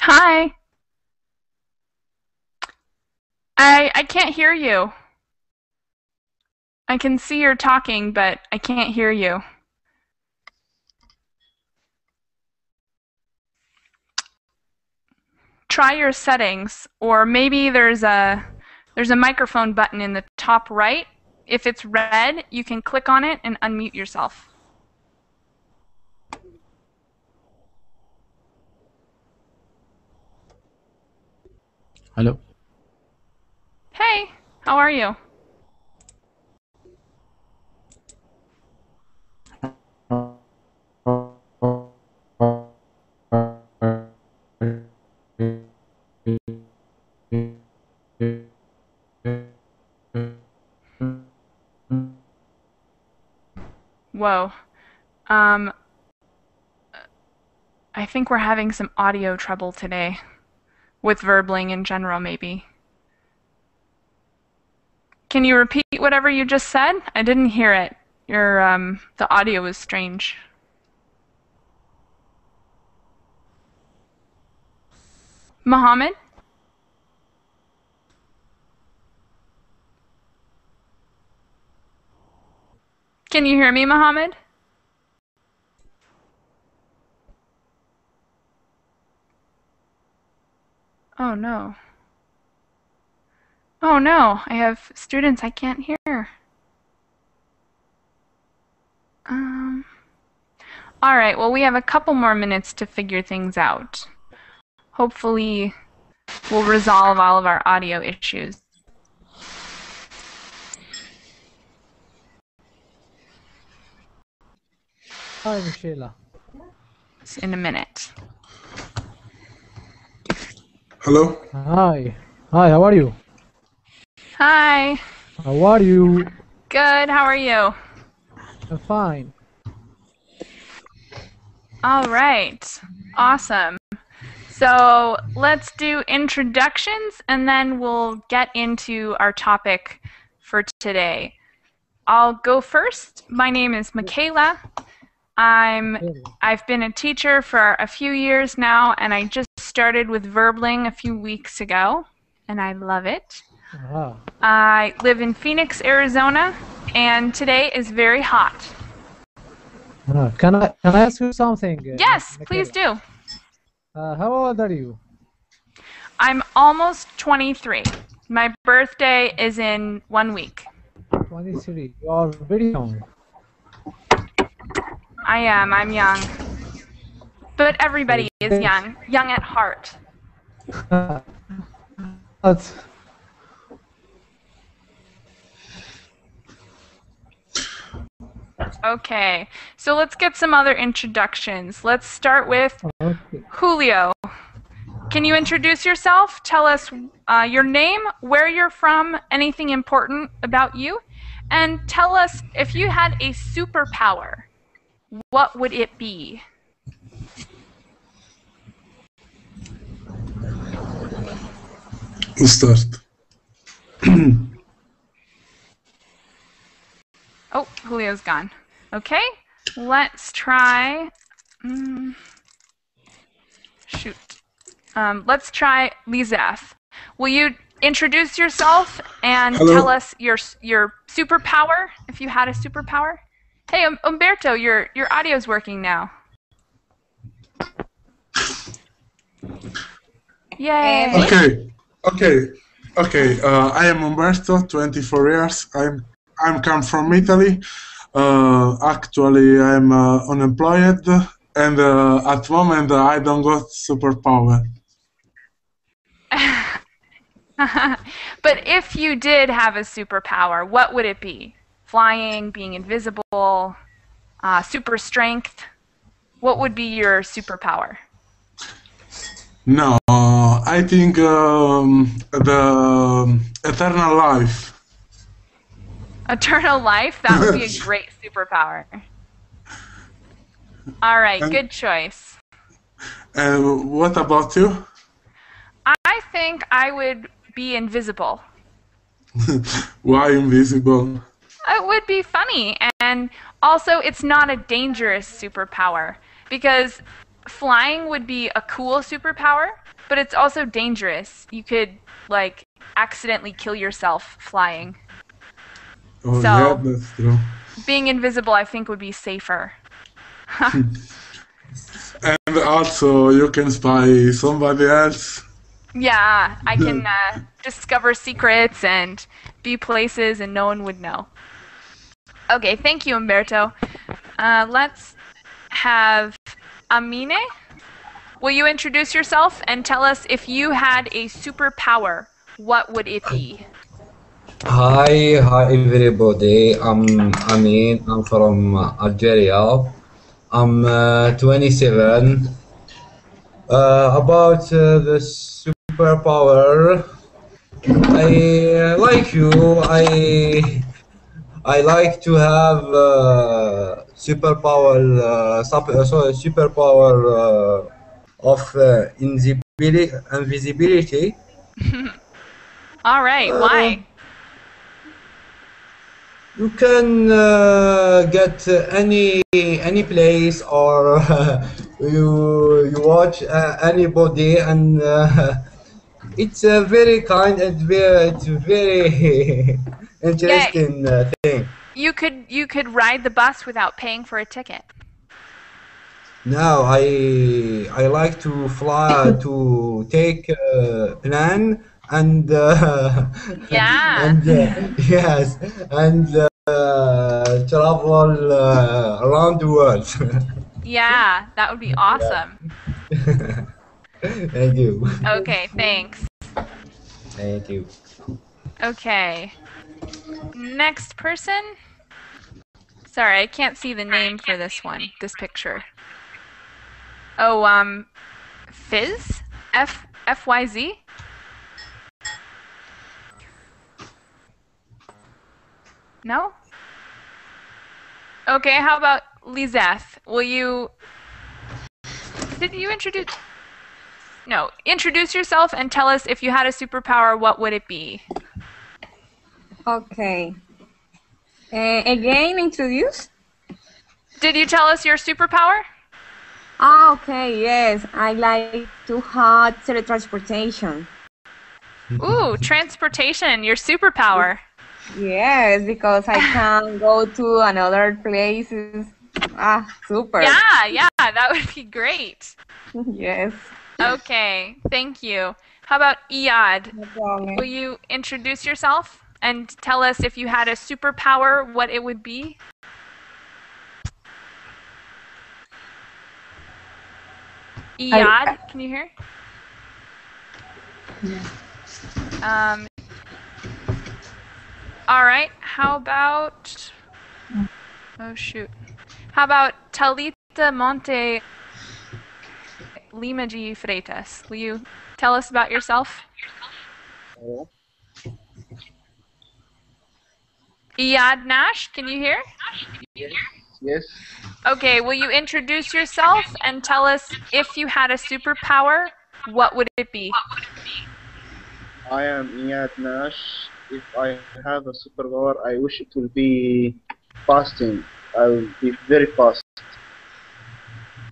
Hi. I can't hear you. I can see you're talking, but I can't hear you. Try your settings, or maybe there's a microphone button in the top right. If it's red, you can click on it and unmute yourself. Hello. Hey, how are you? Whoa. I think we're having some audio trouble today, with Verbling in general, maybe. Can you repeat whatever you just said? I didn't hear it. The audio was strange. Mohammed? Can you hear me, Mohammed? Oh no. Oh no, I have students I can't hear. All right, well, we have a couple more minutes to figure things out. Hopefully, we'll resolve all of our audio issues. Hi, Michaela. In a minute. Hello? Hi. Hi, how are you? Hi. How are you? Good, how are you? I'm fine. All right, awesome. So let's do introductions and then we'll get into our topic for today. I'll go first. My name is Michaela. I've been a teacher for a few years now, and I just started with Verbling a few weeks ago, and I love it. I live in Phoenix, Arizona, and today is very hot. Can I ask you something? Yes, Michaela? please do. How old are you? I'm almost 23. My birthday is in 1 week. 23. You are very young. I am. I'm young. But everybody is young. Young at heart. Okay, so let's get some other introductions. Let's start with Julio. Can you introduce yourself? Tell us your name, where you're from, anything important about you, and tell us if you had a superpower, what would it be? We'll start. Oh, Julio's gone. Okay, let's try. Shoot. Let's try Lizeth. Will you introduce yourself and tell us your superpower, if you had a superpower? Hey, Umberto, your audio's working now. Yay! Okay. I am Umberto, 24 years. I'm come from Italy. Actually, I'm unemployed, and at the moment I don't got superpower. But if you did have a superpower, what would it be? Flying, being invisible, super strength? What would be your superpower? No, I think the eternal life. Eternal life? That would be a great superpower. All right, good choice. And what about you? I think I would be invisible. Why invisible? It would be funny, and also it's not a dangerous superpower because flying would be a cool superpower, but it's also dangerous. You could like accidentally kill yourself flying. Oh So- yeah, that's true. Being invisible, I think, would be safer. And also, you can spy somebody else. Yeah, I can discover secrets and be places and no one would know. Okay, thank you, Umberto. Let's have Amine. Will you introduce yourself and tell us if you had a superpower, what would it be? Hi everybody. I'm Amin. I'm from Algeria. I'm 27. About the superpower, I like you. I like to have superpower. Superpower of invisibility. All right, why? You can get any place or you watch anybody and it's a very kind and it's very interesting thing. You could ride the bus without paying for a ticket. Now I like to fly to take a plan and Yeah. and yes and travel around the world. Yeah, that would be awesome. Thank you. Okay, thanks. Thank you. Okay. Next person. Sorry, I can't see the name for this one, this picture. Oh, Fizz? F-Y-Z? No? Okay, how about Lizeth? Will you... Did you introduce... No, introduce yourself and tell us if you had a superpower, what would it be? Okay. Again, introduce? Did you tell us your superpower? Ah, okay, yes. I like to have teletransportation. Ooh, transportation, your superpower. Yes, because I can go to another places. Ah, super. Yeah, that would be great. Yes. Okay, thank you. How about Iyad? No problem. Will you introduce yourself and tell us if you had a superpower, what it would be? Iyad, can you hear? Yeah. All right, how about... Oh, shoot. How about Talita Monte Limaji Freitas? Will you tell us about yourself? Iyad Nash, can you hear? Yes. Okay, will you introduce yourself and tell us if you had a superpower, what would it be? I am Iyad Nash. If I have a superpower, I wish it will be fasting. I will be very fast.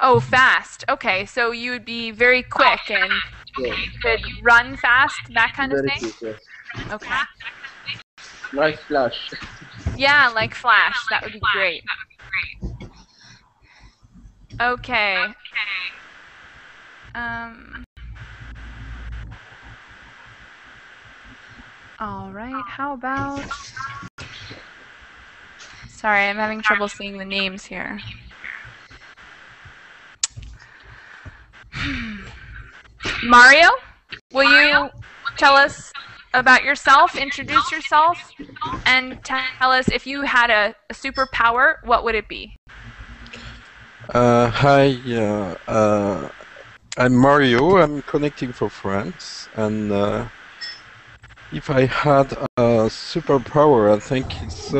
Oh, fast. Okay, so you would be very quick and Yes. could run fast, that kind of Very thing? quick, yes. Okay. Like Flash. Yeah, like Flash. That would be great. Okay. All right, how about... Sorry, I'm having trouble seeing the names here. Mario, will you tell us about yourself, introduce yourself, and tell us if you had a superpower, what would it be? Hi, I'm Mario. I'm connecting from France, and if I had a superpower, I think it's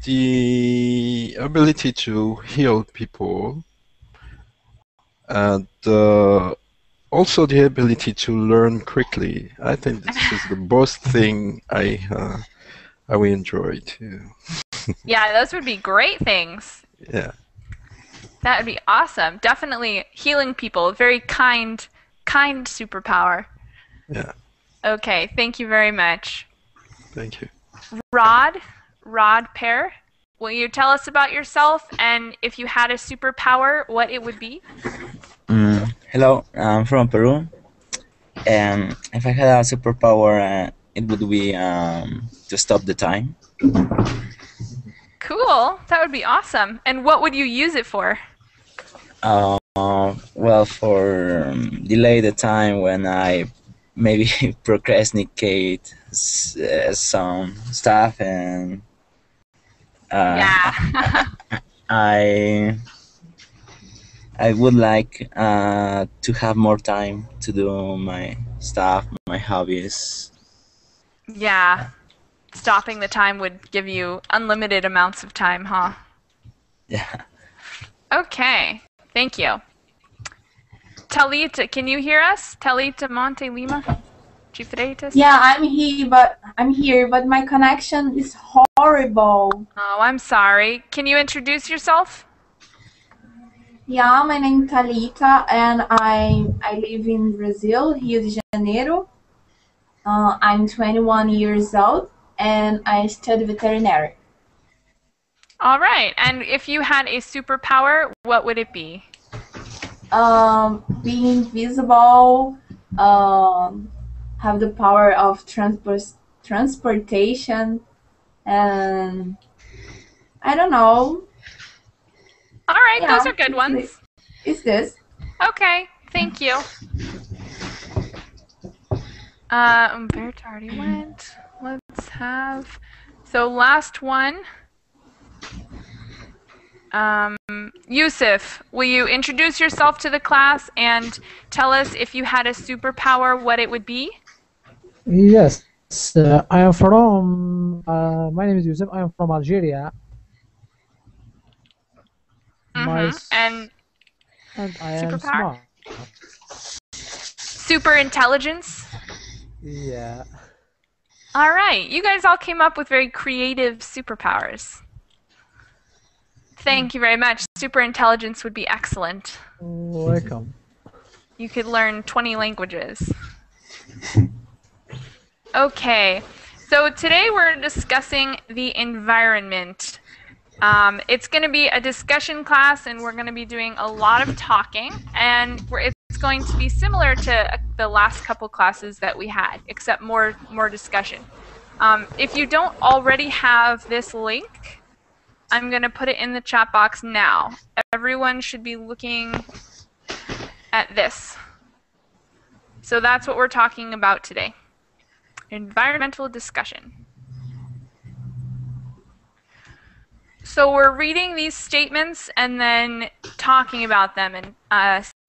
the ability to heal people, and also the ability to learn quickly. I think this is the most thing I will enjoy too. Yeah, those would be great things. Yeah. That would be awesome. Definitely healing people. Very kind superpower. Yeah. Okay, thank you very much. Thank you. Rod Pear, will you tell us about yourself and if you had a superpower, what it would be? Hello, I'm from Peru. If I had a superpower, it would be to stop the time. Cool. That would be awesome. And what would you use it for? Well, for delay the time when I maybe procrastinate some stuff, and Yeah. I would like to have more time to do my stuff, my hobbies. Yeah. Stopping the time would give you unlimited amounts of time, huh? Yeah. Okay. Thank you. Talita, can you hear us? Talita Monte Lima? Chifreitas? Yeah, I'm here, but my connection is horrible. Oh, I'm sorry. Can you introduce yourself? Yeah, my name is Thalita, and I live in Brazil, Rio de Janeiro. I'm 21 years old, and I study veterinary. All right. And if you had a superpower, what would it be? Being invisible, have the power of transportation, and I don't know. All right, Yeah, those are good ones. Is this? Okay, thank you. Umberto already went. Let's have, so last one. Yusuf, will you introduce yourself to the class and tell us if you had a superpower, what it would be? Yes, I am from. My name is Yusuf. I am from Algeria. And I am superpower? smart. Super intelligence? Yeah. All right, you guys all came up with very creative superpowers. Thank you very much. Super intelligence would be excellent. Welcome. You could learn 20 languages. Okay, so today we're discussing the environment. It's going to be a discussion class, and we're going to be doing a lot of talking, and it's going to be similar to the last couple classes that we had, except more discussion. If you don't already have this link, I'm going to put it in the chat box now. Everyone should be looking at this. So that's what we're talking about today. Environmental discussion. So we're reading these statements and then talking about them and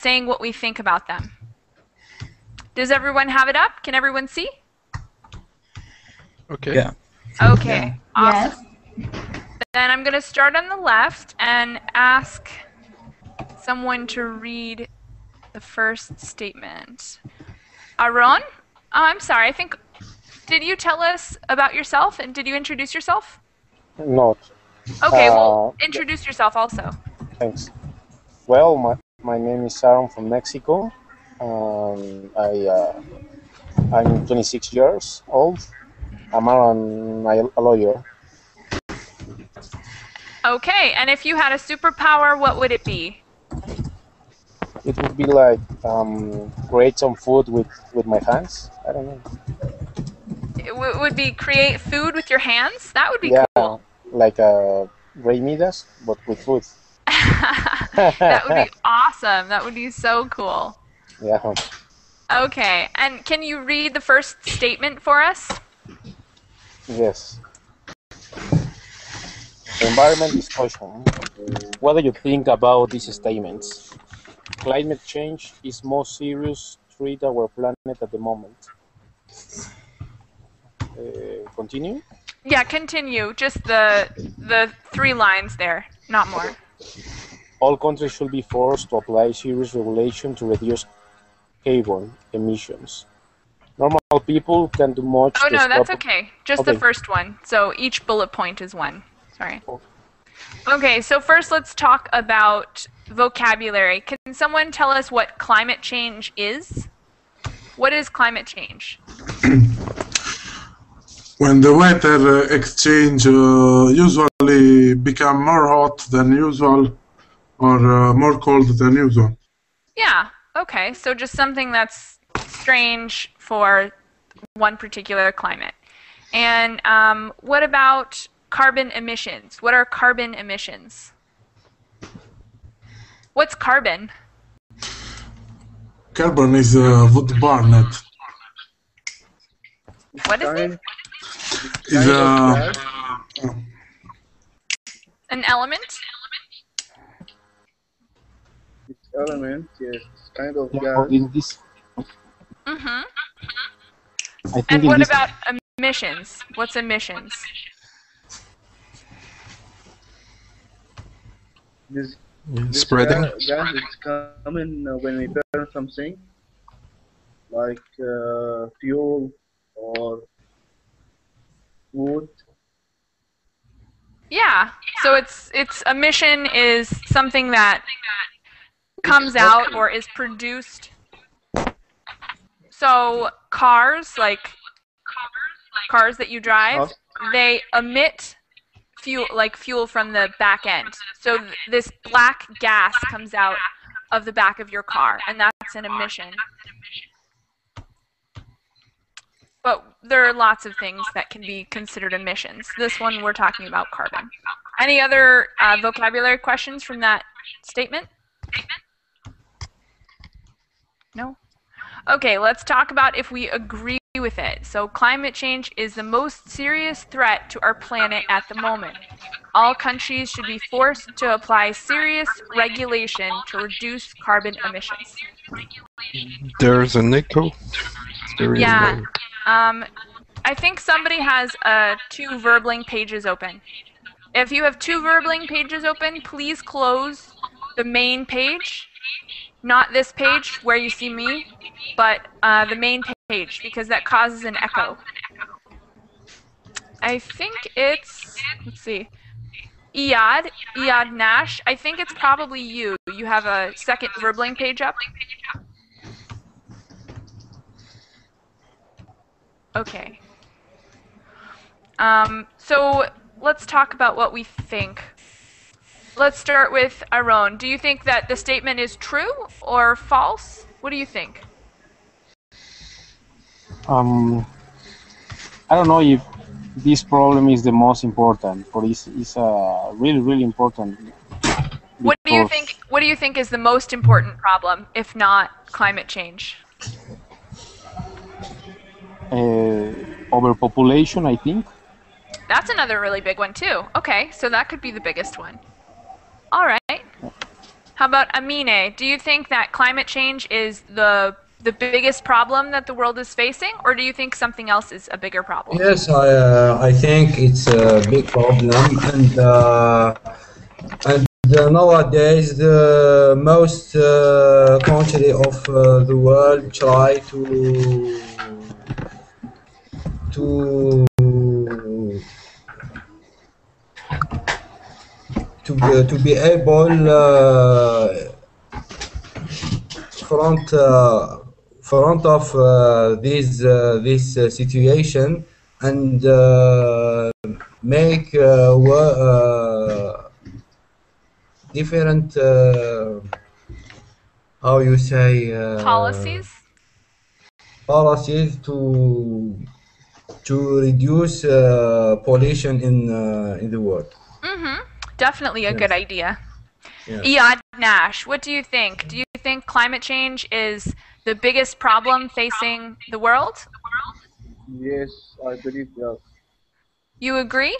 saying what we think about them. Does everyone have it up? Can everyone see? Okay. Yeah. Okay. Yeah. Awesome. Then I'm going to start on the left and ask someone to read the first statement. Aaron? Oh, I'm sorry. I think, did you tell us about yourself and did you introduce yourself? Not. Okay, well, introduce yourself also. Thanks. Well, my name is Aaron from Mexico. I'm 26 years old. I'm a lawyer. Okay, and if you had a superpower, what would it be? It would be like create some food with my hands. I don't know. It would be create food with your hands? That would be cool. Like Ray Midas, but with food. That would be awesome. That would be so cool. Yeah. Okay, and can you read the first statement for us? Yes. Environment discussion. What do you think about these statements? Climate change is most serious threat our planet at the moment. Continue. Yeah, continue. Just the 3 lines there, not more. All countries should be forced to apply serious regulation to reduce carbon emissions. Normal people can do much Oh to no, that's stop. okay. Just the first one. So each bullet point is 1. Sorry. Okay, so first let's talk about vocabulary. Can someone tell us what climate change is? What is climate change? When the weather exchange usually become more hot than usual or more cold than usual. Yeah, okay. So just something that's strange for one particular climate. And what about carbon emissions? What are carbon emissions? What's carbon? Carbon is wood burned. What is it? Is an element? It's element, yes. It's kind of Yeah, gas. in this, Mm-hmm. I think And in what this, about emissions? What's emissions? This Spreading. gas is coming when we burn something, like fuel or wood. Yeah. So it's emission is something that comes out or is produced. So cars, like cars that you drive, they emit fuel from the back end. So this black gas comes out of the back of your car, and that's an emission. But there are lots of things that can be considered emissions. This one, we're talking about carbon. Any other vocabulary questions from that statement? No? Okay, let's talk about if we agree with it. So climate change is the most serious threat to our planet at the moment. All countries should be forced to apply serious regulation to reduce carbon emissions. There's an echo. Very Yeah. low. I think somebody has 2 Verbling pages open. If you have 2 Verbling pages open, please close the main page. Not this page where you see me, but the main page, because that causes an echo. I think it's, let's see, Iyad Nash. I think it's probably you. You have a second Verbling page up? Okay. So let's talk about what we think. Let's start with Aaron. Do you think that the statement is true or false? What do you think? I don't know if this problem is the most important, but it's really important. What do you think? What do you think is the most important problem, if not climate change? Overpopulation, I think. That's another really big one too. Okay, so that could be the biggest one. All right. How about Amine? Do you think that climate change is the biggest problem that the world is facing, or do you think something else is a bigger problem? Yes, I think it's a big problem, and nowadays the most country of the world try to be able front of this situation and make different how you say policies to reduce pollution in the world. Definitely a good idea. Yes. Iyad Nash, what do you think? Do you think climate change is the biggest problem facing the world? Yes, I believe that. You agree?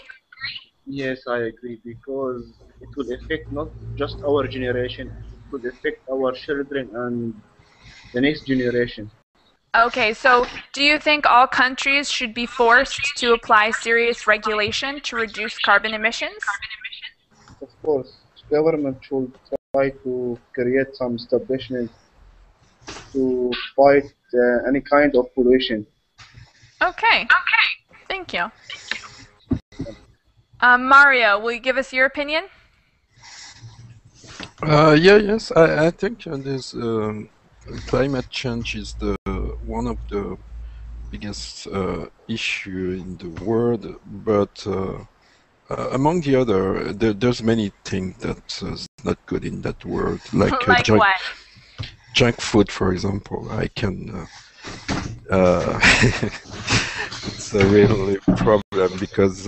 Yes, I agree because it will affect not just our generation, it will affect our children and the next generation. Okay, so do you think all countries should be forced to apply serious regulation to reduce carbon emissions? Of course, government should try to create some establishments to fight any kind of pollution. Okay, thank you. Mario, will you give us your opinion? Yes, I think this climate change is one of the biggest issue in the world, but among the other, there's many things that is not good in that world, like Like what? junk food, for example. I can. It's a real problem because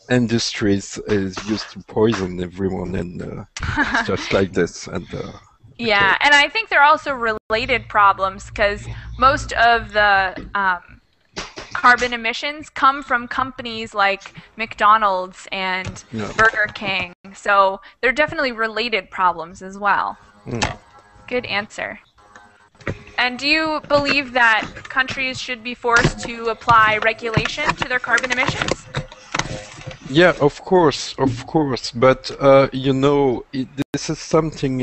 industries is used to poison everyone, and it's just like this. And yeah, and I think they're also related problems because most of the carbon emissions come from companies like McDonald's and Burger King. So they're definitely related problems as well. Good answer. And do you believe that countries should be forced to apply regulation to their carbon emissions? Yeah, of course, but you know, this is something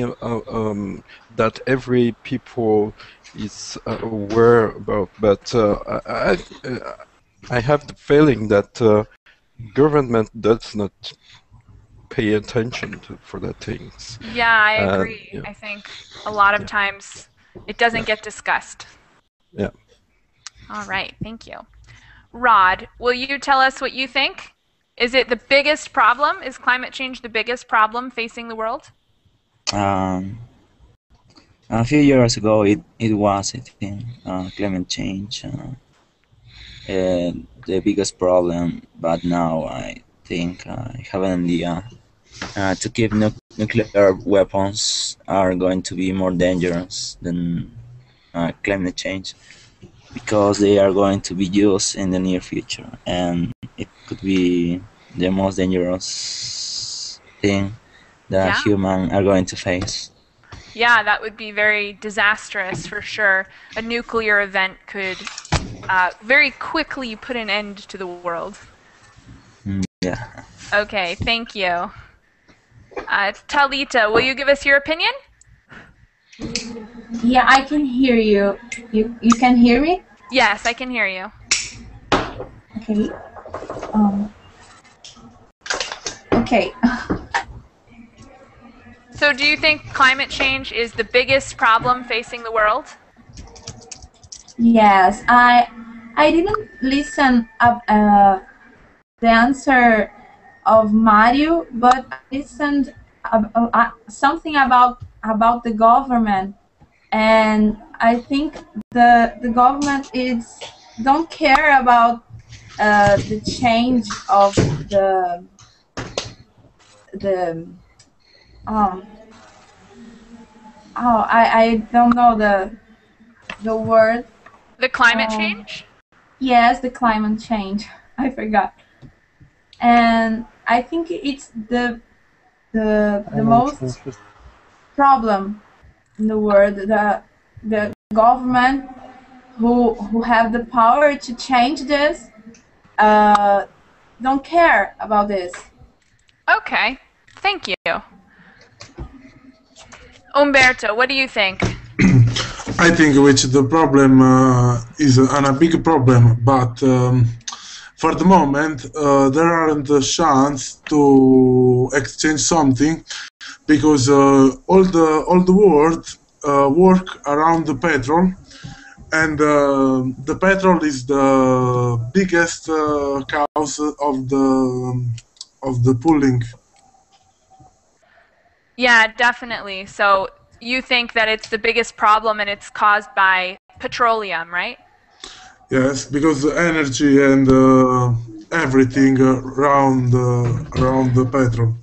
that every people is aware about. But I have the feeling that government does not pay attention for that things. Yeah, I agree. Yeah. I think a lot of times it doesn't get discussed. Yeah. All right, thank you. Rod, will you tell us what you think? Is it the biggest problem? Is climate change the biggest problem facing the world? A few years ago, it was, I think, climate change, the biggest problem. But now I think I have an idea. To keep nuclear weapons are going to be more dangerous than climate change because they are going to be used in the near future, and it could be the most dangerous thing that humans are going to face. Yeah, that would be very disastrous for sure. A nuclear event could very quickly put an end to the world. Yeah. Okay, thank you. Talita, will you give us your opinion? Yeah, I can hear you. You can hear me? Yes, I can hear you. Okay. Okay. So do you think climate change is the biggest problem facing the world? Yes, I didn't listen up the answer of Mario, but I listened something about the government, and I think the government don't care about the change of the I don't know the word. The climate change? Yes, the climate change. I forgot. And I think it's the most problem in the world. The government who have the power to change this don't care about this. Okay, thank you. Umberto, what do you think? I think which the problem is a big problem, but for the moment there aren't a chance to exchange something because all the world work around the petrol, and the petrol is the biggest cause of the pooling. Yeah, definitely. So you think that it's the biggest problem and it's caused by petroleum, right? Yes, because the energy and everything around the petrol.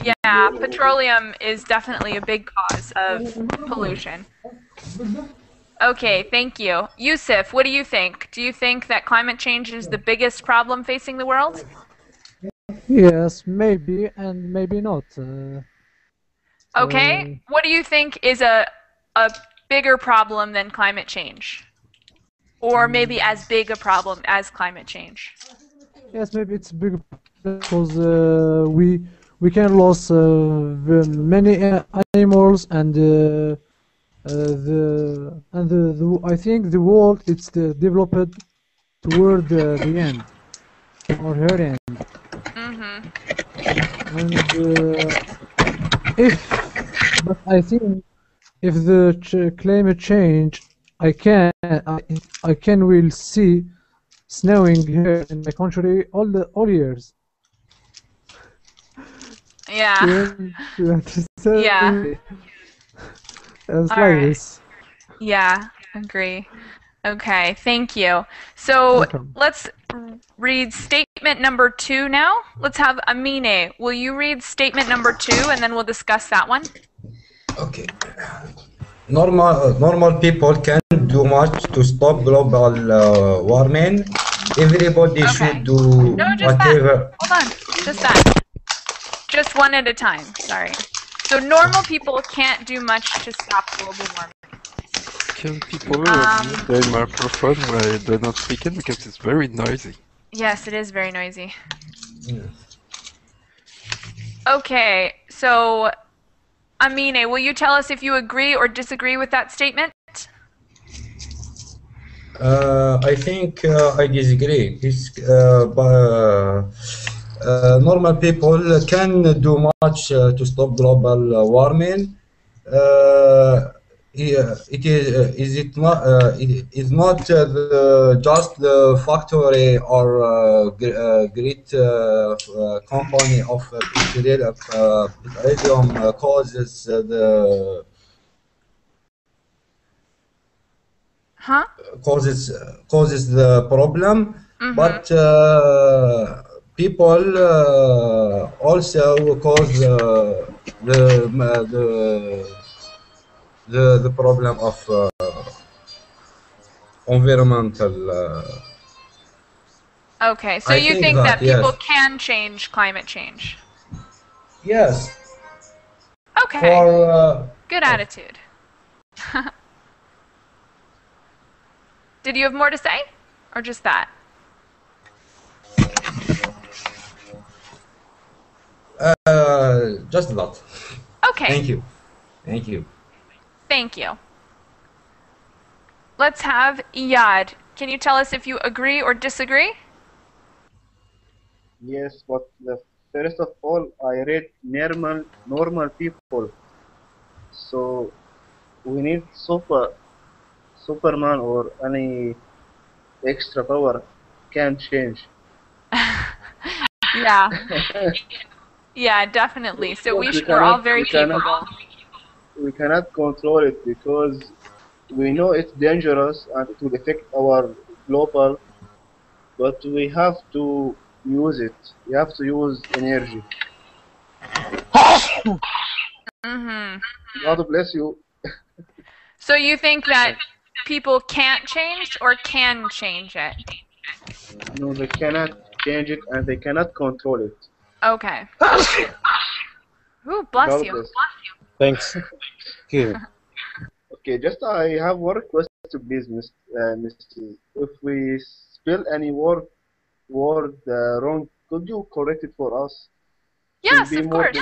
Yeah, petroleum is definitely a big cause of pollution. Okay, thank you. Yusuf, what do you think? Do you think that climate change is the biggest problem facing the world? Yes, maybe and maybe not. Okay, what do you think is a bigger problem than climate change? Or maybe as big a problem as climate change? Yes, maybe it's big because we can lose many animals and I think the world it's developed toward the end or her end. Mm-hmm. And but I think if the climate change, I can will see snowing here in my country all years. Yeah. You understand Yeah. me? It's All like right. this. Yeah, agree. Okay, thank you. So Welcome. let's read statement number 2 now. Let's have Amine. Will you read statement number 2 and then we'll discuss that one? Okay. Normal people can't do much to stop global warming. Everybody should do No, just whatever. that. Hold on. Just that. Just one at a time. Sorry. So normal people can't do much to stop global warming. Can people mute their microphone while they're not speaking because it's very noisy? Yes, it is very noisy. Okay, so Amine, will you tell us if you agree or disagree with that statement? I think I disagree. Normal people can do much to stop global warming. It is it not it is not just the factory or great company of petroleum causes the Huh? causes the problem, but people also cause the problem of environmental. Okay, so I you think think that that, people yes. can change climate change? Yes. Okay. For good attitude. Did you have more to say, or just that? Just that. Okay. Thank you. Thank you. Thank you. Let's have Iyad. Can you tell us if you agree or disagree? Yes, but first of all, I read normal people. So we need Superman or any extra power can change. Yeah. Yeah, definitely. So we're all very capable. We cannot control it because we know it's dangerous and it will affect our global, but we have to use it. We have to use energy. God bless you. So you think that people can't change or can change it? No, they cannot change it and they cannot control it. Okay. Ooh, bless God you. bless. Thanks. Here. Okay, just I have one request to please, Mr. If we spell any word wrong, could you correct it for us? Yes, of course.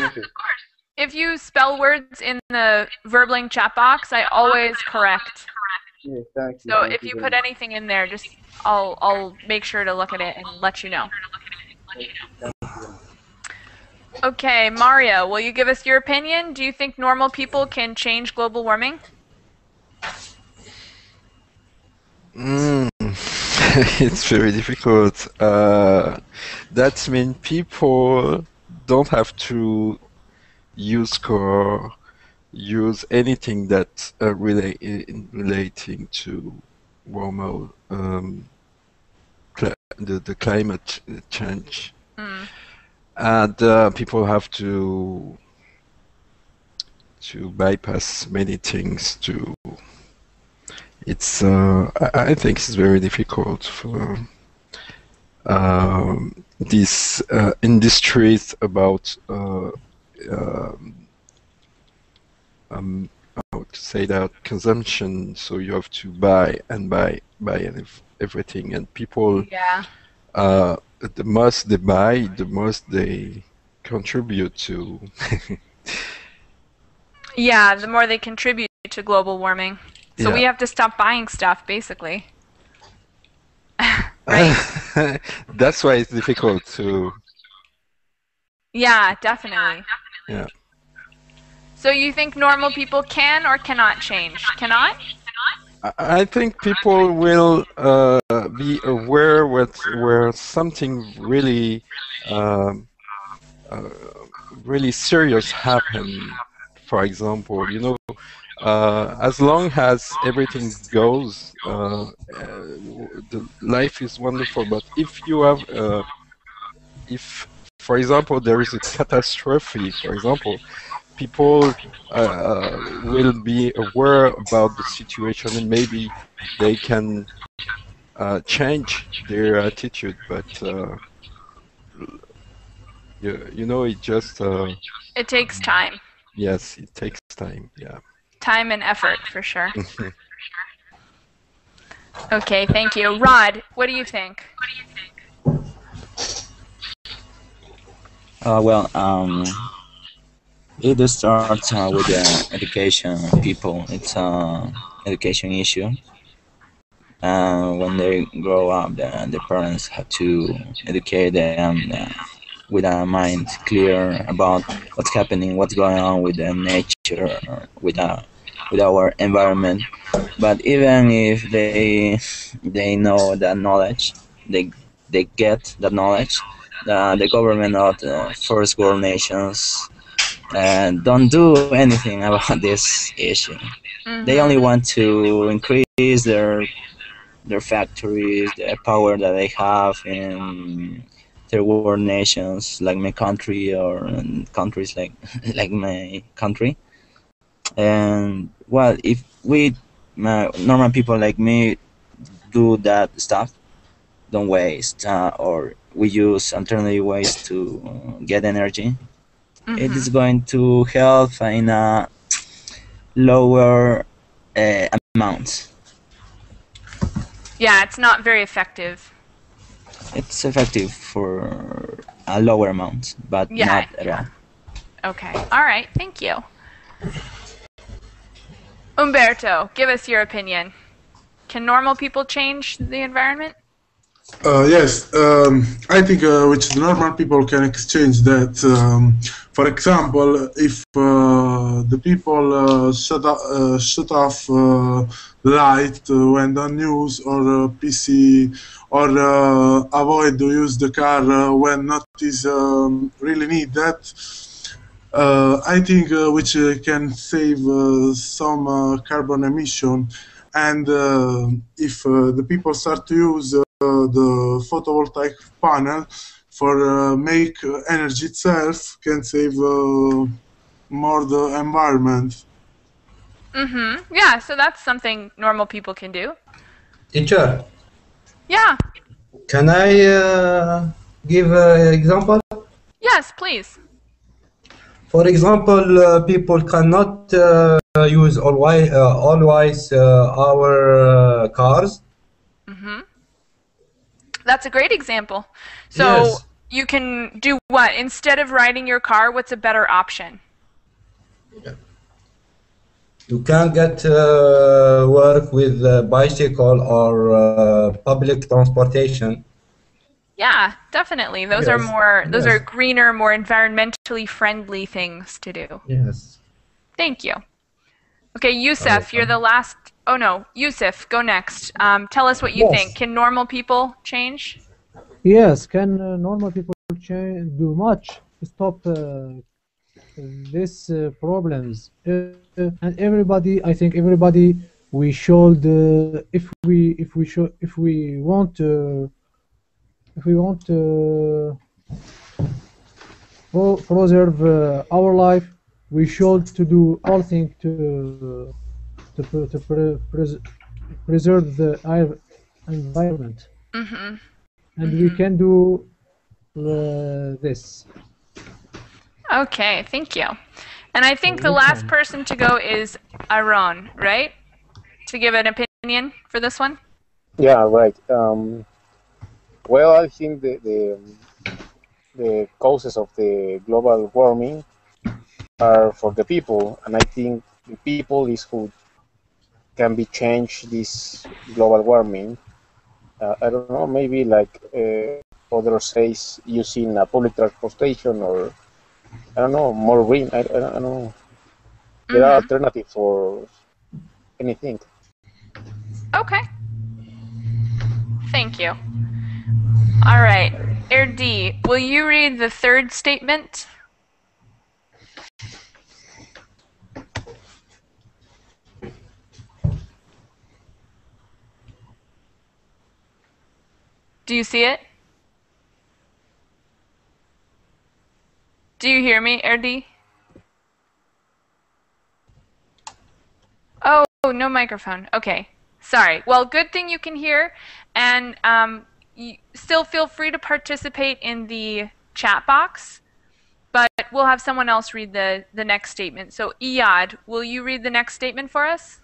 If you spell words in the Verbling chat box, I always correct. Yeah, thank you. So thank if you put very anything in there, just I'll make sure to look at it and let you know. Okay, Mario, will you give us your opinion? Do you think normal people can change global warming? It's very difficult. That means people don't have to use core, use anything that relating to warmer the climate change. and people have to bypass many things to. It's I think it's very difficult for these industries about how to say that, consumption. So you have to buy and buy and everything, and people, Yeah. the most they buy, the most they contribute to. Yeah, the more they contribute to global warming. So we Yeah. have to stop buying stuff, basically. Right? That's why it's difficult to. Yeah, definitely. Yeah. So you think normal people can or cannot change? Cannot? I think people will be aware where something really really serious happen. For example, as long as everything goes, the life is wonderful. But if you have, if, for example, there is a catastrophe, for example, people will be aware about the situation, and maybe they can change their attitude. But it just It takes time. yes, it takes time. Yeah. Time and effort, for sure. Okay, thank you. Rod, what do you think? It starts with the education of people. It's an education issue. When they grow up, the parents have to educate them with a mind clear about what's happening, what's going on with the nature, with our environment. But even if they know that knowledge, they get that knowledge, the government of the first world nations don't do anything about this issue. They only want to increase their factories, the power that they have in third world nations like my country, or in countries like like my country. And well, if we normal people like me do that stuff, don't waste, or we use alternative ways to get energy, it is going to help in a lower amount. Yeah, it's not very effective. It's effective for a lower amount, but Yeah, not at all. Okay, all right, thank you. Umberto, give us your opinion. Can normal people change the environment? Yes, I think which the normal people can exchange that. For example, if the people shut off the light when on news, or PC, or avoid to use the car when not is really needed, I think which can save some carbon emission. And if the people start to use the photovoltaic panel for make energy itself, can save more the environment. Yeah, so that's something normal people can do. Teacher, Yeah. can I give an example? Yes, please. For example, people cannot use always our cars. That's a great example. So Yes. you can do what? Instead of riding your car, what's a better option? You can get work with bicycle or public transportation. Yeah, definitely. Those are Yes. are greener, more environmentally friendly things to do. Yes. Thank you. Okay, Yusuf, you're the last. Oh no, Yusuf, go next. Tell us what you Yes. think. Can normal people change? Yes, can normal people do much to stop these problems? And everybody, I think everybody, we should, if we want preserve our life, we should to do all things preserve the environment, Mm-hmm. and we can do this. Okay, thank you. And I think the You're last welcome. person to go is Aaron, right? To give an opinion for this one? Yeah, right. Well, I think the causes of the global warming are for the people, and I think the people is who can be changed this global warming. I don't know, maybe like others says using a public transportation, or I don't know, more green. I don't know. There are alternatives for anything. Okay. Thank you. All right. Erdi, will you read the third statement? Do you see it? Do you hear me, Erdi? Oh, no microphone. Okay. Sorry. Well, good thing you can hear, and you still feel free to participate in the chat box, but we'll have someone else read the next statement. So, Iyad, will you read the next statement for us?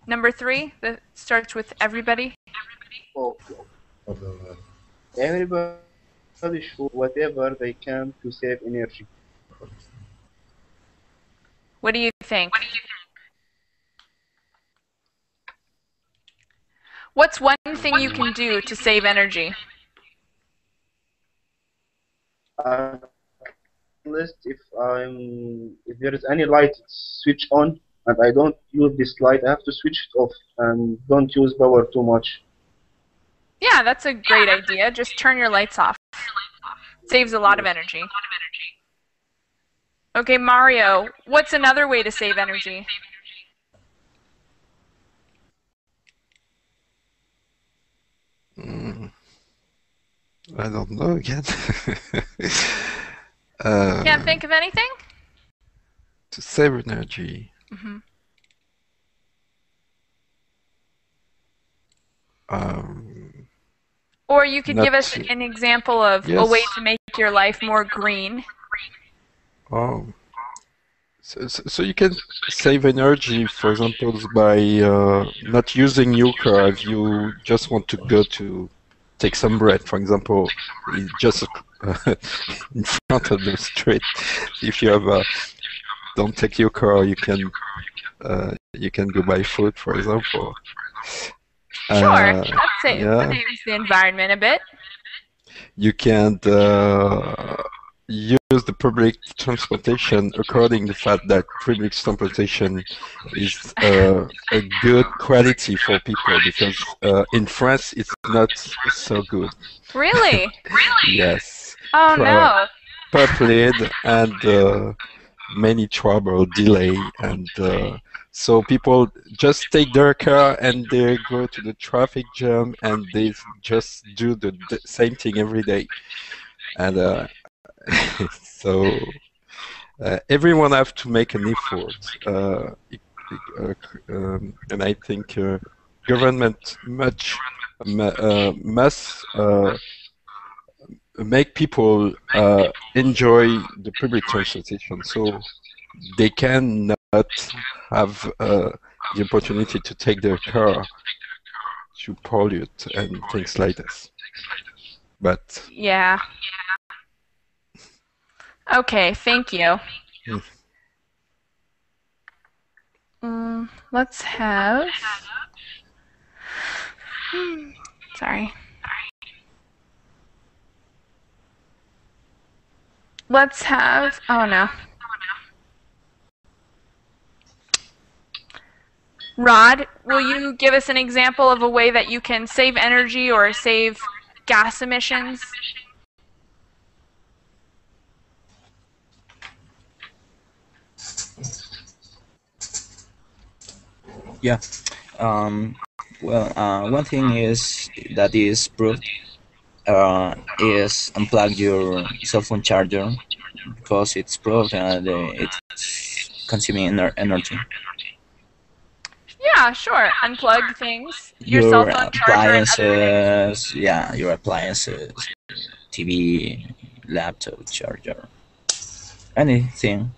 Number 3, that starts with everybody. Okay. Everybody should whatever they can to save energy. What do you think? What's one thing you can do to save energy? At least if there is any light switch on and I don't use this light, I have to switch it off and don't use power too much. Yeah, that's a great idea. Just turn your lights off. Saves a lot of energy. Okay, Mario, what's another way to save energy? I don't know again. Can't think of anything? To save energy. Mm-hmm. Or you could give us an example of a way to make your life more green. Oh. So you can save energy, for example, by not using your car if you just want to go to take some bread, for example, just in front of the street. If you have don't take your car, you can go buy food, for example. Sure, that saves the environment a bit. You can use the public transportation according to the fact that public transportation is a good quality for people, because in France it's not so good. Really? Yes. Oh no. Populated and many trouble, delay, and so people just take their car and they go to the traffic jam and they just do the same thing every day. And so everyone have to make an effort, and I think government must make people enjoy the public transportation, so they cannot have the opportunity to take their car to pollute and things like this. But yeah. Okay, thank you. Let's have. Sorry. Let's have. Oh no. Rod, will you give us an example of a way that you can save energy or save gas emissions? Yeah. Well, one thing is that is proved is unplug your cell phone charger because it's proved that it's consuming energy. Yeah, sure. Unplug things. Your cell Your phone charger and other things. appliances, yeah, your appliances, TV, laptop charger, anything.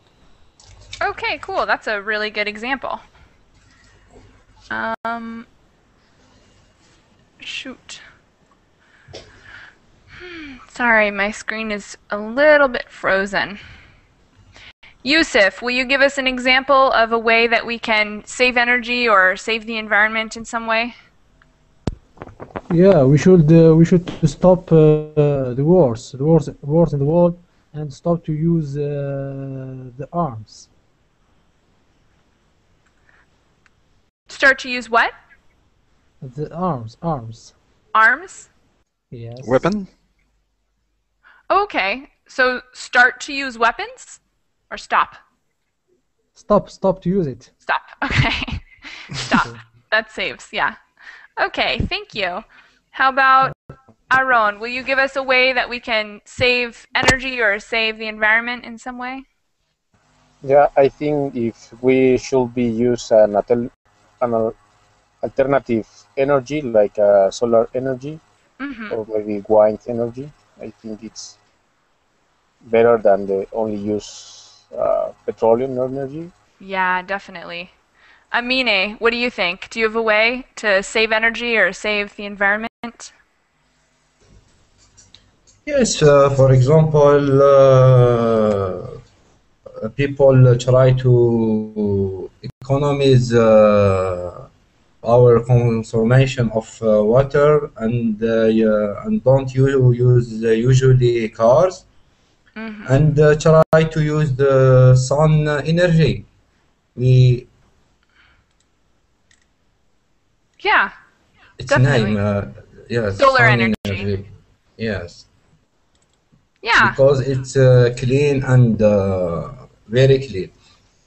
Okay, cool. That's a really good example. Shoot. Sorry, my screen is a little bit frozen. Yusuf, will you give us an example of a way that we can save energy or save the environment in some way? Yeah, we should stop the wars in the world and stop to use the arms. Start to use what? The arms. Arms? Yes. Weapon? Okay, so start to use weapons or stop? Stop to use it. Stop, okay. Stop, that saves, yeah. Okay, thank you. How about Aaron, will you give us a way that we can save energy or save the environment in some way? Yeah, I think if we should be use an alternative energy like solar energy or maybe wind energy, I think it's better than the only use petroleum energy. Yeah, definitely. Amine, what do you think? Do you have a way to save energy or save the environment? Yes, for example, people try to economize our consumption of water and don't use usually cars and try to use the sun energy. Yeah, It's definitely. name, yes, Solar sun energy. Yes. Yeah. Because it's clean and very clean,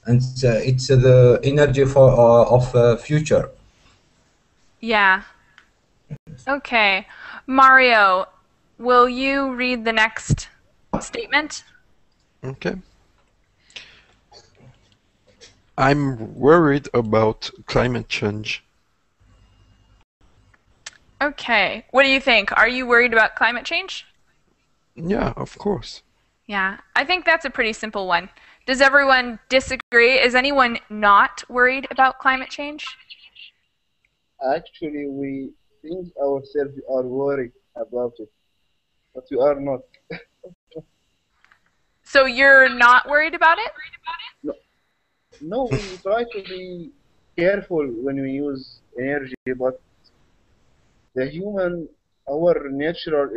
and it's the energy for of future. Yeah. Okay. Mario, will you read the next statement? Okay. I'm worried about climate change. Okay. What do you think? Are you worried about climate change? Yeah, of course. Yeah, I think that's a pretty simple one. Does everyone disagree? Is anyone not worried about climate change? Actually, we think ourselves are worried about it, but we are not. So you're not worried about it? No, we try to be careful when we use energy, but the human, our natural,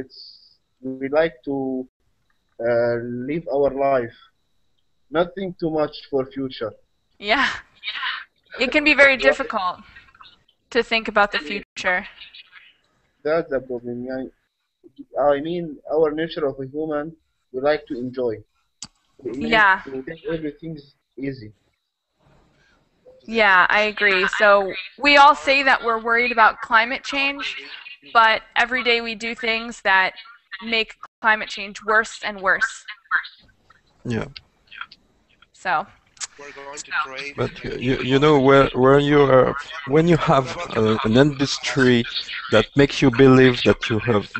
we like to live our life, not think too much for future. Yeah. It can be very difficult to think about the future. That's the problem. I mean, our nature of a human, we like to enjoy. Yeah. We think everything's easy. Yeah, I agree. So we all say that we're worried about climate change, but every day we do things that make climate change worse and worse. Yeah. So. But you know where you are when you have an industry that makes you believe that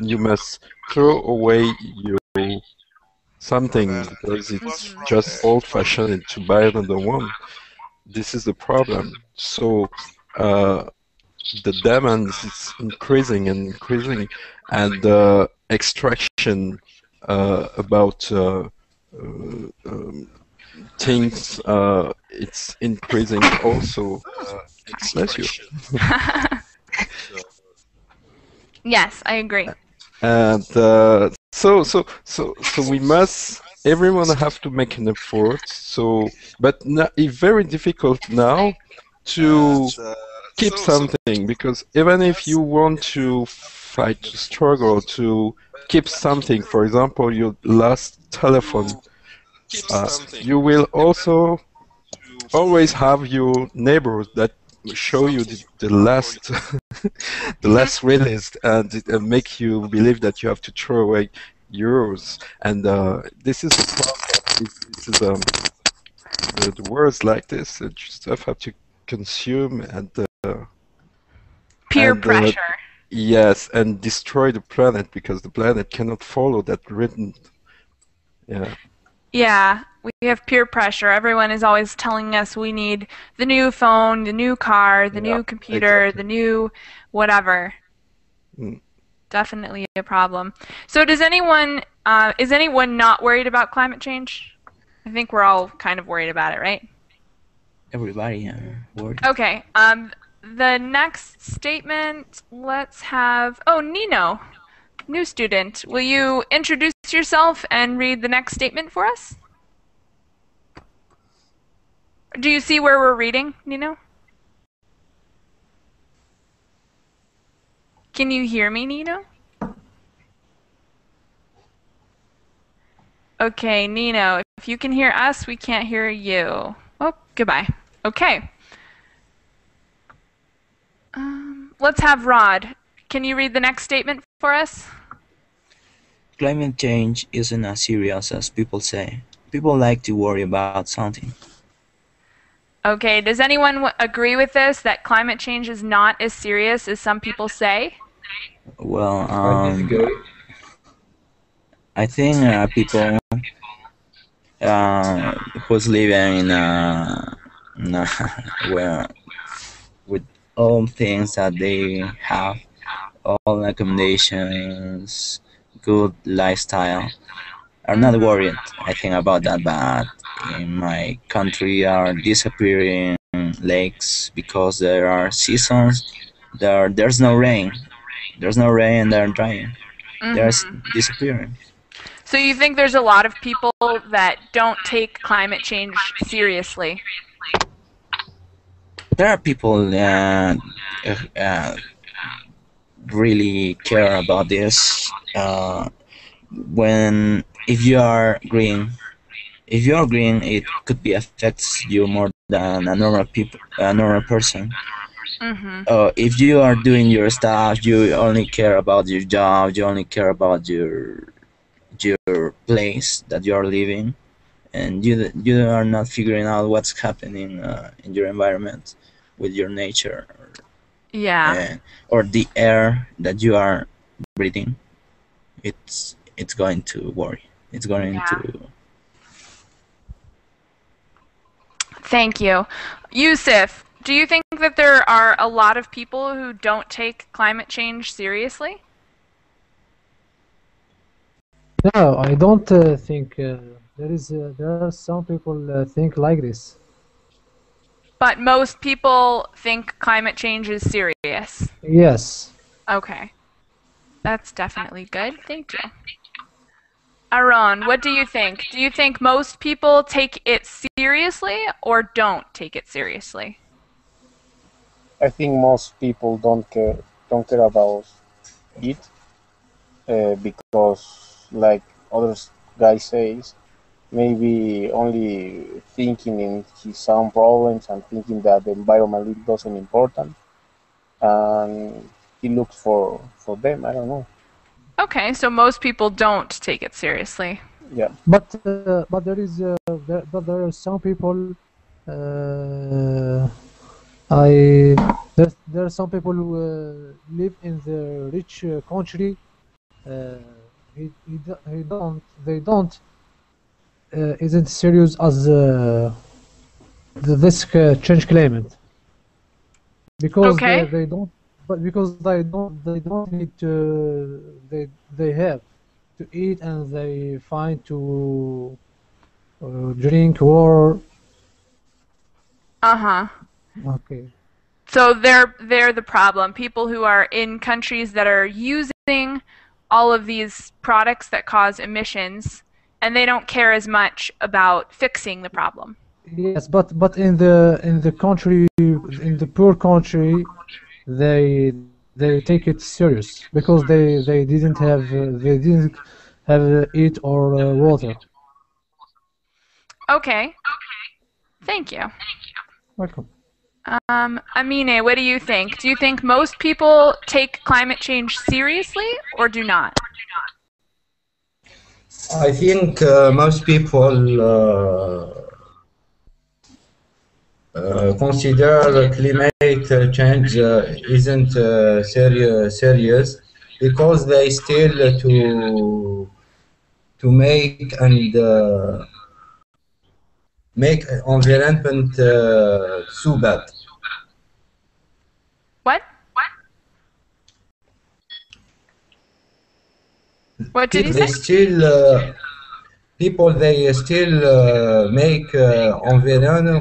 you must throw away your something because it's just old-fashioned to buy another one. This is the problem. So the demand is increasing and increasing, and the extraction about things it's increasing also. Bless you. Yes, I agree. And so we must. Everyone have to make an effort. So, but it's very difficult now to keep something because even if you want to fight, to struggle to keep something, for example, your last telephone, you will also always have your neighbors that show you the last the last release and make you believe that you have to throw away yours. And this is the problem. This is the words like this. You just have to consume Peer and pressure. yes, and destroy the planet because the planet cannot follow that rhythm. Yeah. Yeah, we have peer pressure. Everyone is always telling us we need the new phone, the new car, the Yeah, new computer, exactly. the new whatever. Mm. Definitely a problem. So is anyone not worried about climate change? I think we're all kind of worried about it, right? Everybody are worried. Okay. The next statement, let's have, Nino, new student. Will you introduce yourself and read the next statement for us? Do you see where we're reading, Nino? Can you hear me, Nino? Okay, Nino, if you can hear us, we can't hear you. Oh, goodbye. Okay. Let's have Rod. Can you read the next statement for us? Climate change isn't as serious as people say. People like to worry about something. Okay, does anyone agree with this, that climate change is not as serious as some people say? Well, I disagree. I think people who's living in a well, with all things that they have, all accommodations, good lifestyle, are not worried. I think about that, but in my country are disappearing lakes because there are seasons. There's no rain. There's no rain. They're drying. They're disappearing. So you think there's a lot of people that don't take climate change seriously? There are people really care about this. When if you are green, it could be affects you more than a normal person. If you are doing your stuff, you only care about your job, you only care about your place that you are living, and you are not figuring out what's happening in your environment with your nature, or the air that you are breathing. It's going to worry. It's going to. Thank you. Yusuf, do you think that there are a lot of people who don't take climate change seriously? No, I don't think there are some people think like this. But most people think climate change is serious. Yes. Okay. That's definitely good. Thank you. Aaron, what do you think? Do you think most people take it seriously or don't take it seriously? I think most people don't care about it because, like other guy says, maybe only thinking in his own problems and thinking that the environment doesn't important, and he looks for them. I don't know. Okay, so most people don't take it seriously. Yeah. But there are some people. There are some people who live in the rich country. They don't isn't serious as this change claimant because they don't. But because they don't need to. They have to eat and they find to drink water. Okay. So they're the problem. People who are in countries that are using all of these products that cause emissions, and they don't care as much about fixing the problem. Yes, but in the country, in the poor country, they take it serious because they didn't have eat or water. Okay. Thank you. Welcome. Amine, what do you think? Do you think most people take climate change seriously or do not? I think most people consider climate change isn't serious because they still to make environment so bad. What? What did you say? People they still make environment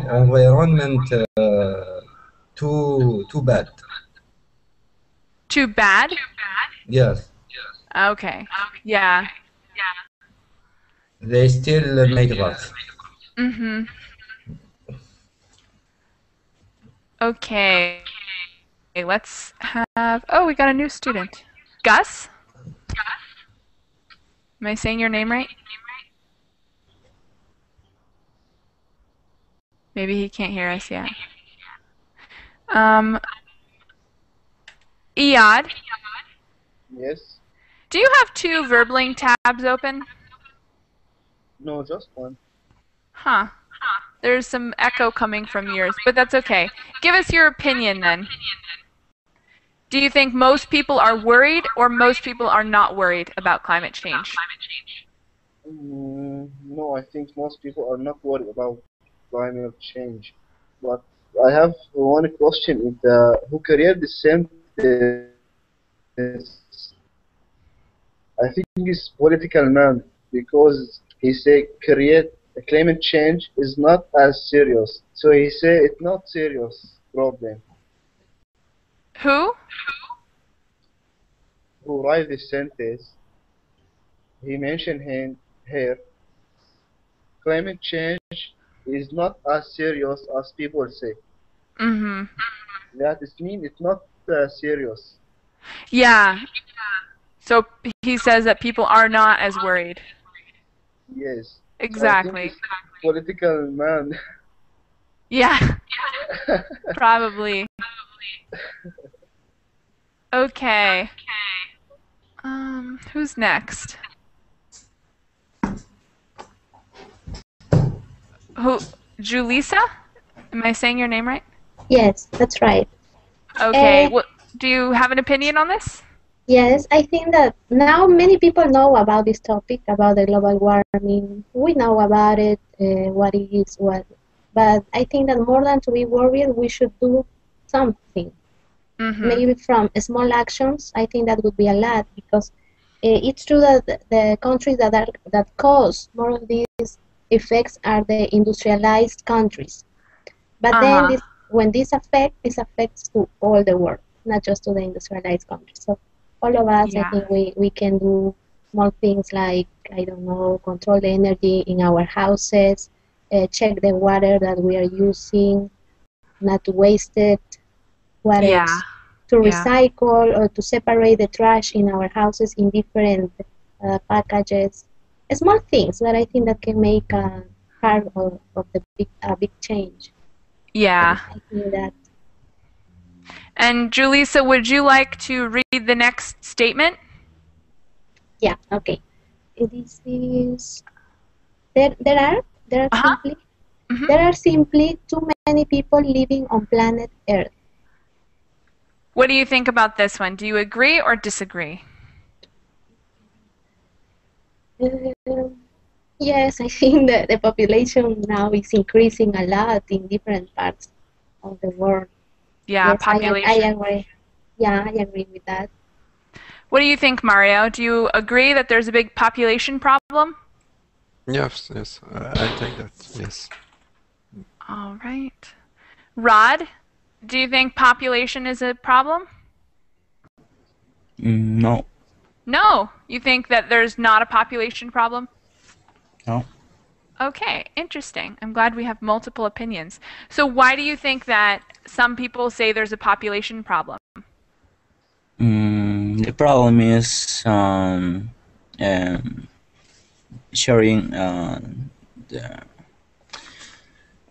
too bad. Too bad? Yes. Okay. Yeah. They still make that. Mm-hmm. Okay. Let's have... Oh, we got a new student. Gus? Am I saying your name right? Maybe he can't hear us yet. Iyad? Yes. Do you have two Verbling tabs open? No, just one. Huh. There's some echo coming from yours, but that's okay. Give us your opinion then. Do you think most people are worried or most people are not worried about climate change? No, I think most people are not worried about climate change. But I have one question: who created the sentence? I think he's political man because he say create climate change is not as serious. So he say it's not serious problem. Who? Who write this sentence? He mentioned him here. Climate change is not as serious as people say. Mm-hmm. That means it's not serious. Yeah. So he says that people are not as worried. Yes. Exactly. So political man. Yeah. Probably. Okay. Who's next? Who? Julissa? Am I saying your name right? Yes, that's right. Okay. Do you have an opinion on this? Yes, I think that now many people know about this topic, about the global warming. We know about it, what it is, but I think that more than to be worried, we should do something. Mm-hmm. Maybe from small actions, I think that would be a lot, because it's true that the countries that cause more of these effects are the industrialized countries. But then when this affects to all the world, not just to the industrialized countries. So all of us, I think we can do small things like, I don't know, control the energy in our houses, check the water that we are using, not to waste it, what else? To recycle or to separate the trash in our houses in different packages. Small things that I think that can make a part of the big change. Yeah. I think that. And Julissa, would you like to read the next statement? Yeah, okay. This is there are simply too many people living on planet Earth. What do you think about this one? Do you agree or disagree? Yes, I think that the population now is increasing a lot in different parts of the world. Yeah, yes, population. I agree. Yeah, I agree with that. What do you think, Mario? Do you agree that there's a big population problem? Yes, I think that, yes. All right. Rod, do you think population is a problem? No. No. You think that there's not a population problem? No. Okay, interesting. I'm glad we have multiple opinions. So why do you think that some people say there's a population problem? The problem is sharing the...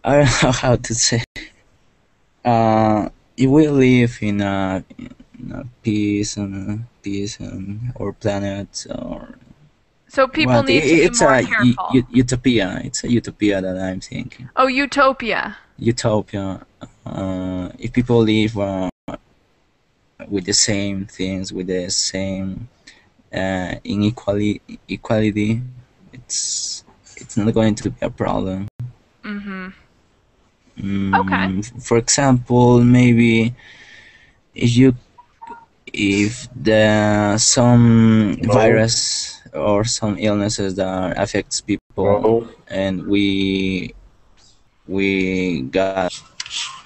I don't know how to say. If we live in a peace and our planet, or So people what? need to be It's more a careful. utopia. It's a utopia that I'm thinking. Oh, utopia. Utopia. If people live with the same things, with the same equality, it's not going to be a problem. Mhm. Okay. For example, maybe if the some virus or some illnesses that affects people, and we got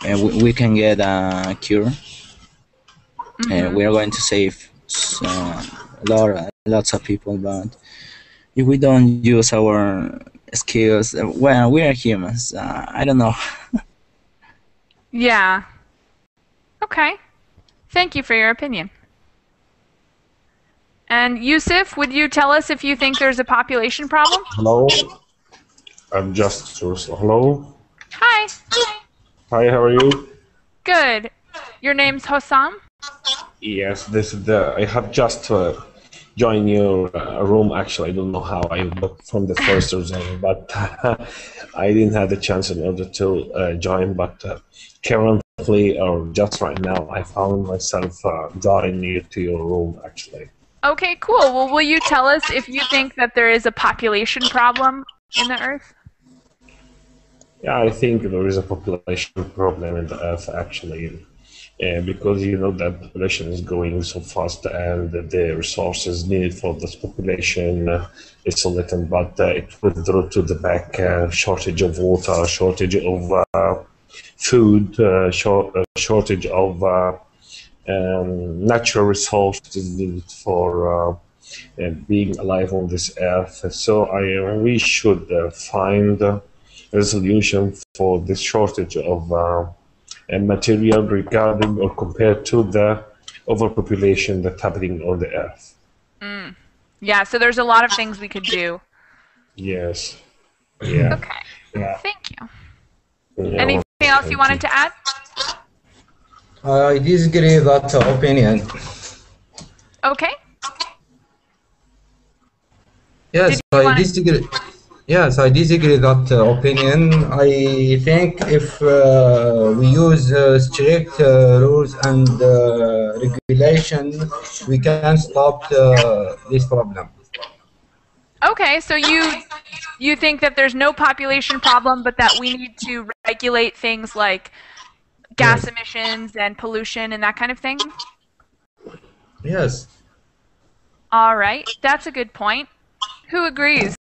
and we can get a cure, and we are going to save lots of people. But if we don't use our skills, well, we are humans. I don't know. Yeah. Okay. Thank you for your opinion. And Yusuf, would you tell us if you think there's a population problem? Hello. I'm just hello. Hi. Hi, how are you? Good. Your name's Hossam? Yes, this is the. I have just joined your room. Actually, I don't know how I looked from the first zone, but I didn't have the chance in order to join. But currently, or just right now, I found myself joining you to your room. Actually. Okay, cool. Well, will you tell us if you think that there is a population problem in the Earth? Yeah, I think there is a population problem in the Earth actually, because you know that population is growing so fast, and the resources needed for this population is so little. But it withdrew to the back, shortage of water, shortage of food, shortage of natural resources needed for being alive on this earth. So we should find a solution for this shortage of material regarding or compared to the overpopulation that's happening on the earth. Mm. Yeah, so there's a lot of things we could do. Yes. Yeah. Okay. Yeah. Thank you. Yeah, Anything else you wanted to add? I disagree with that opinion. Okay. Yes, I disagree. Yes, I disagree with that opinion. I think if we use strict rules and regulation, we can stop this problem. Okay, so you think that there's no population problem, but that we need to regulate things like gas emissions and pollution and that kind of thing? Yes. All right, that's a good point. Who agrees?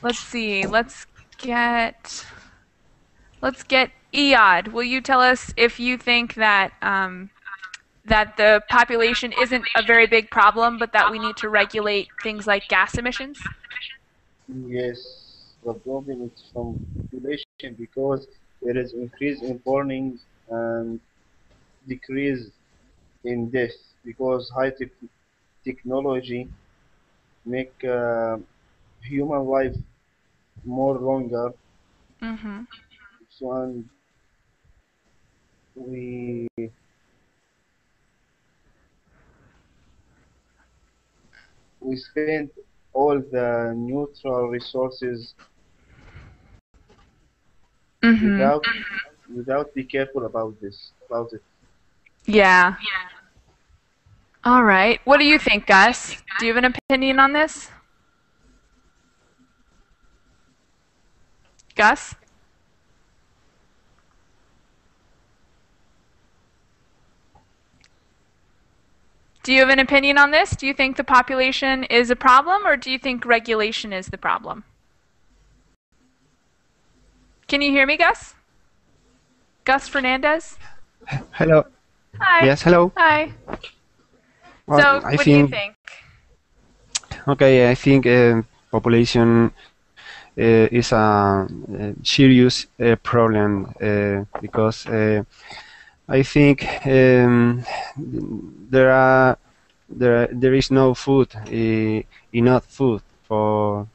Let's see. Let's get Iyad. Will you tell us if you think that that the population isn't a very big problem, but that we need to regulate things like gas emissions? Yes, the problem is from population because there is increase in burning and decrease in death because technology make human life more longer. Mm-hmm. So and we spend all the neutral resources Mm-hmm. without be careful about it. Yeah. All right. What do you think, Gus? Do you have an opinion on this? Gus? Do you have an opinion on this? Do you think the population is a problem, or do you think regulation is the problem? Can you hear me, Gus? Gus Fernandez? Hello. Hi. Yes, hello. Hi. Well, So, what do you think? Okay, I think population is a serious problem because I think there is no food, enough food for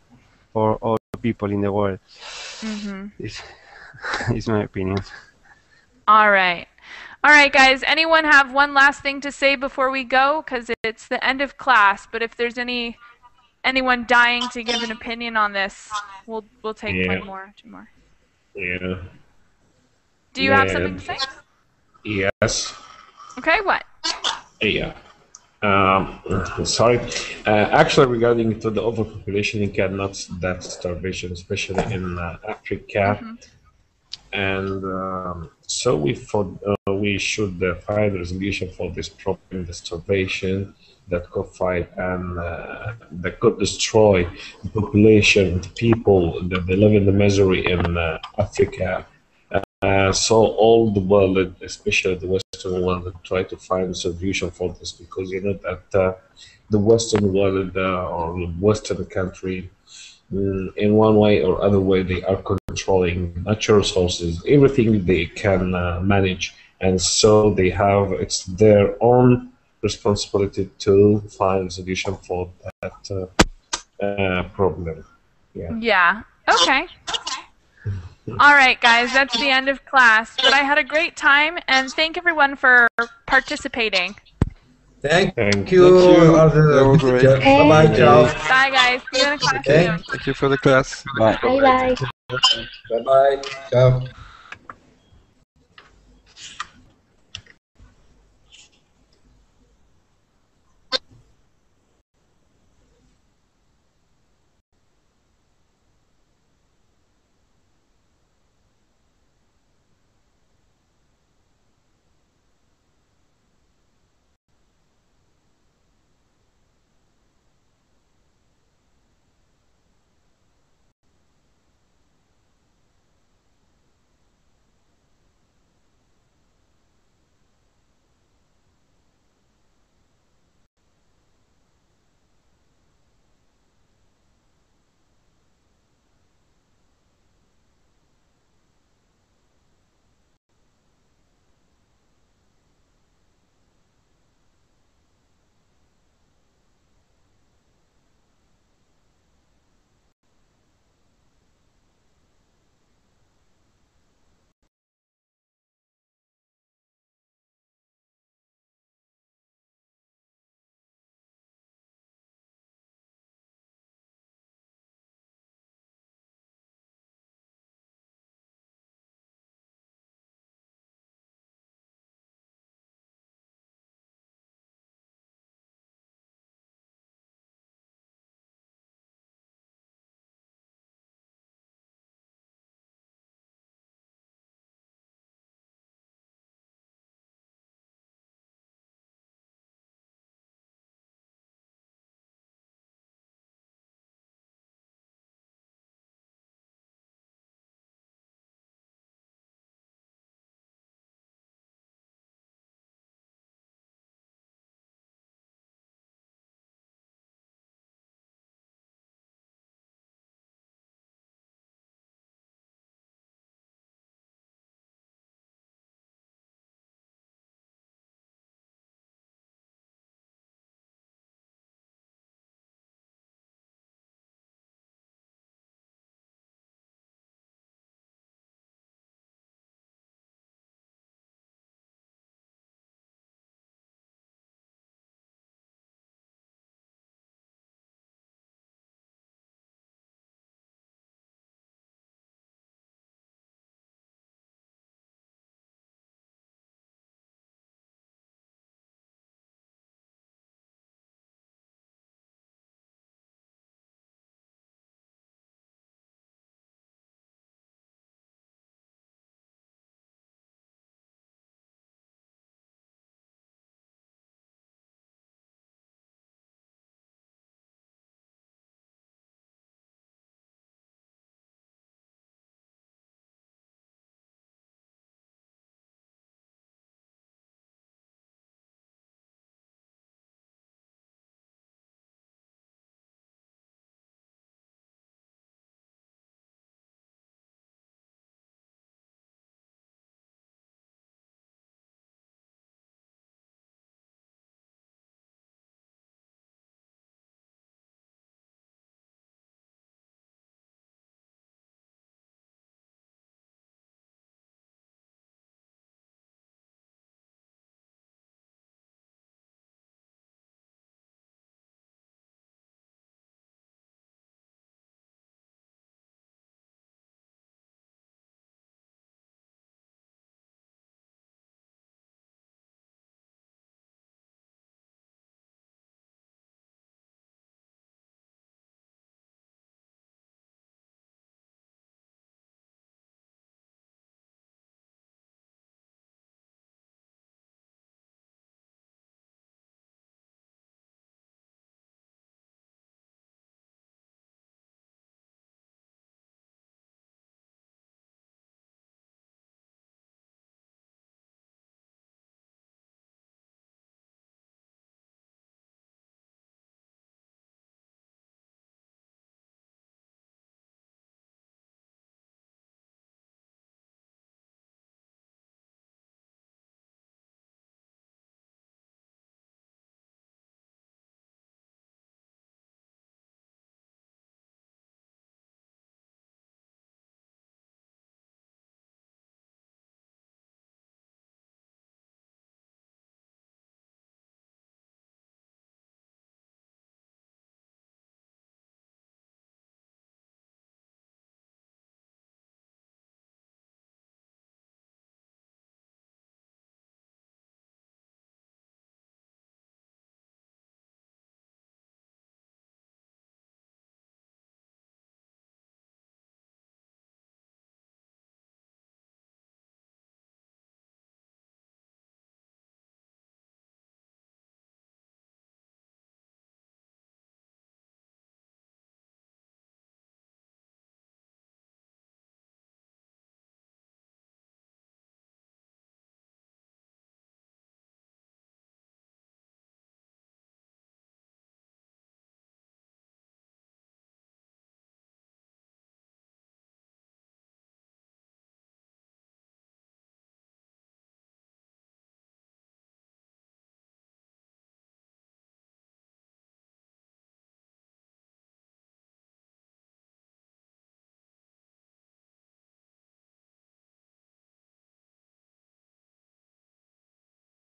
all people in the world. Mm-hmm. It's my opinion. All right. All right, guys. Anyone have one last thing to say before we go? Because it's the end of class. But if there's anyone dying to give an opinion on this, we'll take one more, two more. Yeah. Do you have something to say? Yes. Okay. What? Yeah. Sorry. Actually, regarding to the overpopulation, you cannot that starvation, especially in Africa. And so we should find a resolution for this problem, the starvation that could fight and that could destroy the population, the people that they live in the misery in Africa. So all the world, especially the Western world, try to find a solution for this, because you know that the Western world or the Western country, in one way or other way, they are controlling natural resources, everything they can manage, and so it's their own responsibility to find a solution for that problem. Yeah. Okay. All right, guys, that's the end of class. But I had a great time, and thank everyone for participating. Thank you. Thank you. That was great. Bye-bye, ciao. Bye, guys. See you in class Okay. soon. Thank you for the class. Bye. Bye bye. Bye-bye, ciao.